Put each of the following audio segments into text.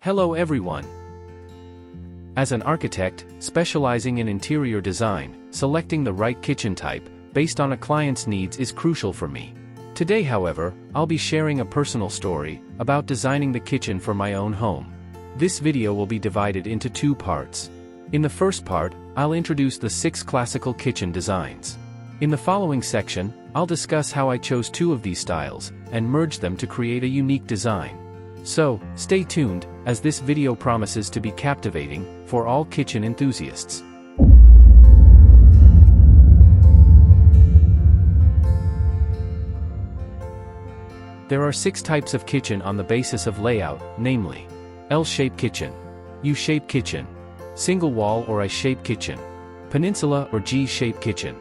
Hello everyone. As an architect, specializing in interior design, selecting the right kitchen type, based on a client's needs is crucial for me. Today, however, I'll be sharing a personal story about designing the kitchen for my own home. This video will be divided into two parts. In the first part, I'll introduce the 6 classical kitchen designs. In the following section, I'll discuss how I chose 2 of these styles, and merged them to create a unique design. So, stay tuned, as this video promises to be captivating for all kitchen enthusiasts. There are 6 types of kitchen on the basis of layout, namely L-shaped kitchen, U-shaped kitchen, single wall or I-shaped kitchen, peninsula or G-shaped kitchen,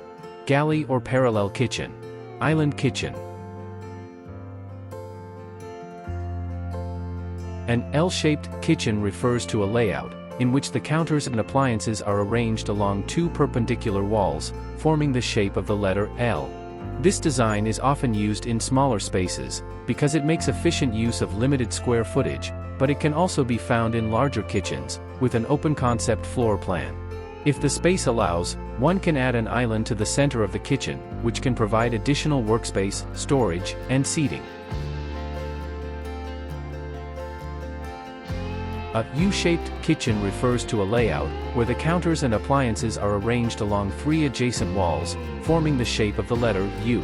galley or parallel kitchen, island kitchen. An L-shaped kitchen refers to a layout in which the counters and appliances are arranged along 2 perpendicular walls, forming the shape of the letter L. This design is often used in smaller spaces because it makes efficient use of limited square footage, but it can also be found in larger kitchens with an open concept floor plan. If the space allows, one can add an island to the center of the kitchen, which can provide additional workspace, storage, and seating. A U-shaped kitchen refers to a layout where the counters and appliances are arranged along 3 adjacent walls, forming the shape of the letter U.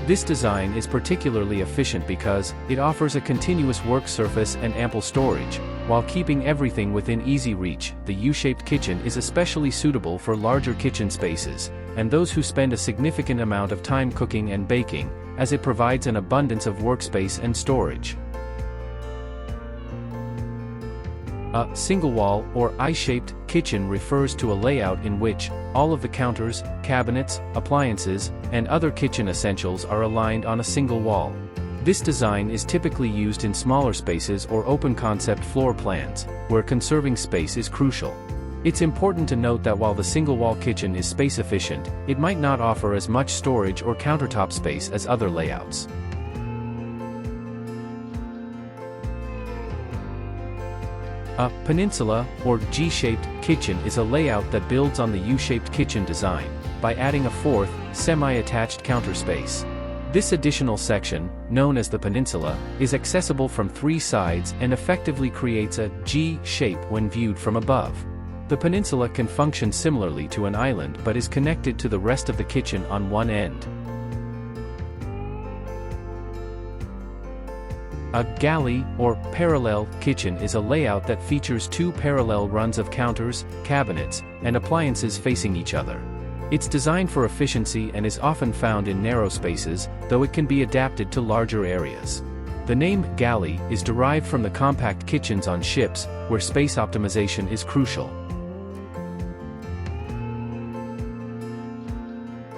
This design is particularly efficient because it offers a continuous work surface and ample storage, while keeping everything within easy reach. The U-shaped kitchen is especially suitable for larger kitchen spaces, and those who spend a significant amount of time cooking and baking, as it provides an abundance of workspace and storage. A single wall or I-shaped kitchen refers to a layout in which all of the counters, cabinets, appliances, and other kitchen essentials are aligned on a single wall. This design is typically used in smaller spaces or open concept floor plans, where conserving space is crucial. It's important to note that while the single wall kitchen is space efficient, it might not offer as much storage or countertop space as other layouts. A peninsula, or G-shaped, kitchen is a layout that builds on the U-shaped kitchen design, by adding a 4th, semi-attached counter space. This additional section, known as the peninsula, is accessible from 3 sides and effectively creates a G shape when viewed from above. The peninsula can function similarly to an island but is connected to the rest of the kitchen on one end. A galley, or parallel, kitchen is a layout that features 2 parallel runs of counters, cabinets, and appliances facing each other. It's designed for efficiency and is often found in narrow spaces, though it can be adapted to larger areas. The name galley is derived from the compact kitchens on ships, where space optimization is crucial.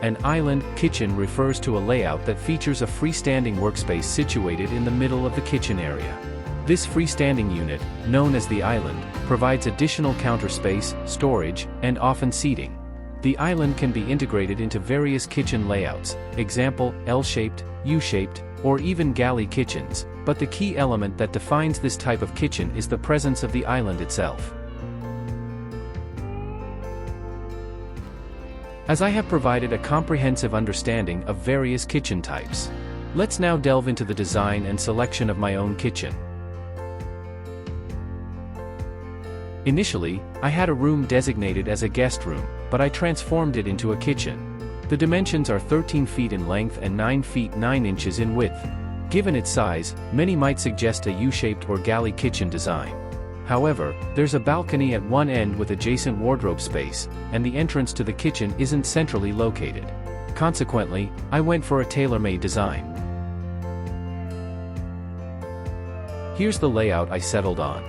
An island kitchen refers to a layout that features a freestanding workspace situated in the middle of the kitchen area. This freestanding unit, known as the island, provides additional counter space, storage, and often seating. The island can be integrated into various kitchen layouts, example, L-shaped, U-shaped, or even galley kitchens, but the key element that defines this type of kitchen is the presence of the island itself. As I have provided a comprehensive understanding of various kitchen types, let's now delve into the design and selection of my own kitchen. Initially, I had a room designated as a guest room, but I transformed it into a kitchen. The dimensions are 13 feet in length and 9 feet 9 inches in width. Given its size, many might suggest a U-shaped or galley kitchen design. However, there's a balcony at one end with adjacent wardrobe space, and the entrance to the kitchen isn't centrally located. Consequently, I went for a tailor-made design. Here's the layout I settled on.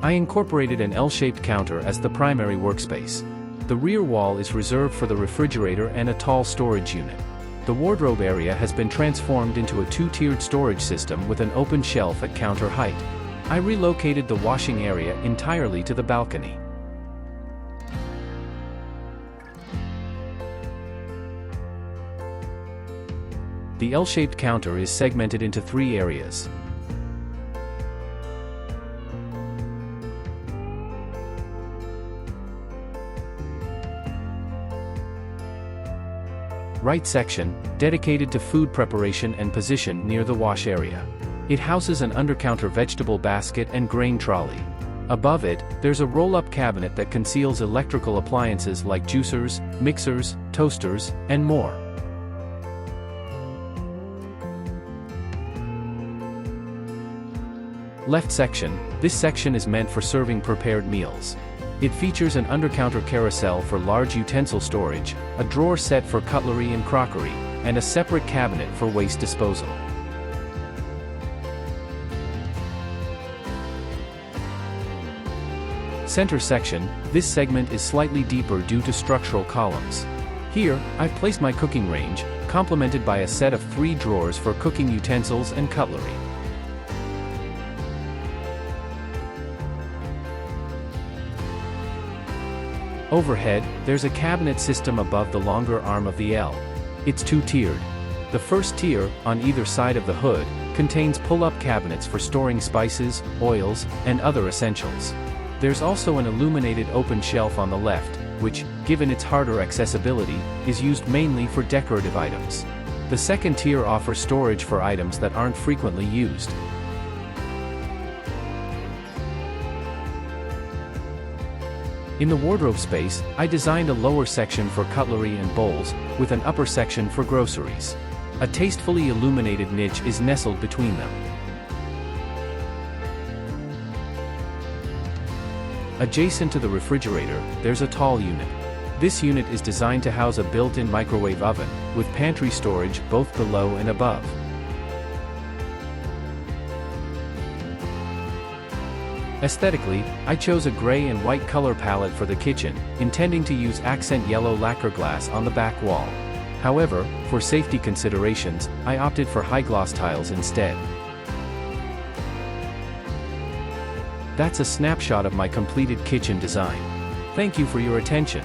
I incorporated an L-shaped counter as the primary workspace. The rear wall is reserved for the refrigerator and a tall storage unit. The wardrobe area has been transformed into a 2-tiered storage system with an open shelf at counter height. I relocated the washing area entirely to the balcony. The L-shaped counter is segmented into 3 areas. right section, dedicated to food preparation and positioned near the wash area. It houses an under-counter vegetable basket and grain trolley. Above it, there's a roll-up cabinet that conceals electrical appliances like juicers, mixers, toasters, and more. Left section. This section is meant for serving prepared meals. It features an under-counter carousel for large utensil storage, a drawer set for cutlery and crockery, and a separate cabinet for waste disposal. Center section. This segment is slightly deeper due to structural columns. Here, I've placed my cooking range, complemented by a set of 3 drawers for cooking utensils and cutlery. Overhead, there's a cabinet system above the longer arm of the L. It's 2-tiered. The first tier, on either side of the hood, contains pull-up cabinets for storing spices, oils, and other essentials. There's also an illuminated open shelf on the left, which, given its harder accessibility, is used mainly for decorative items. The second tier offers storage for items that aren't frequently used. In the wardrobe space, I designed a lower section for cutlery and bowls, with an upper section for groceries. A tastefully illuminated niche is nestled between them. Adjacent to the refrigerator, there's a tall unit. This unit is designed to house a built-in microwave oven, with pantry storage both below and above. Aesthetically, I chose a gray and white color palette for the kitchen, intending to use accent yellow lacquer glass on the back wall. However, for safety considerations, I opted for high-gloss tiles instead. That's a snapshot of my completed kitchen design. Thank you for your attention.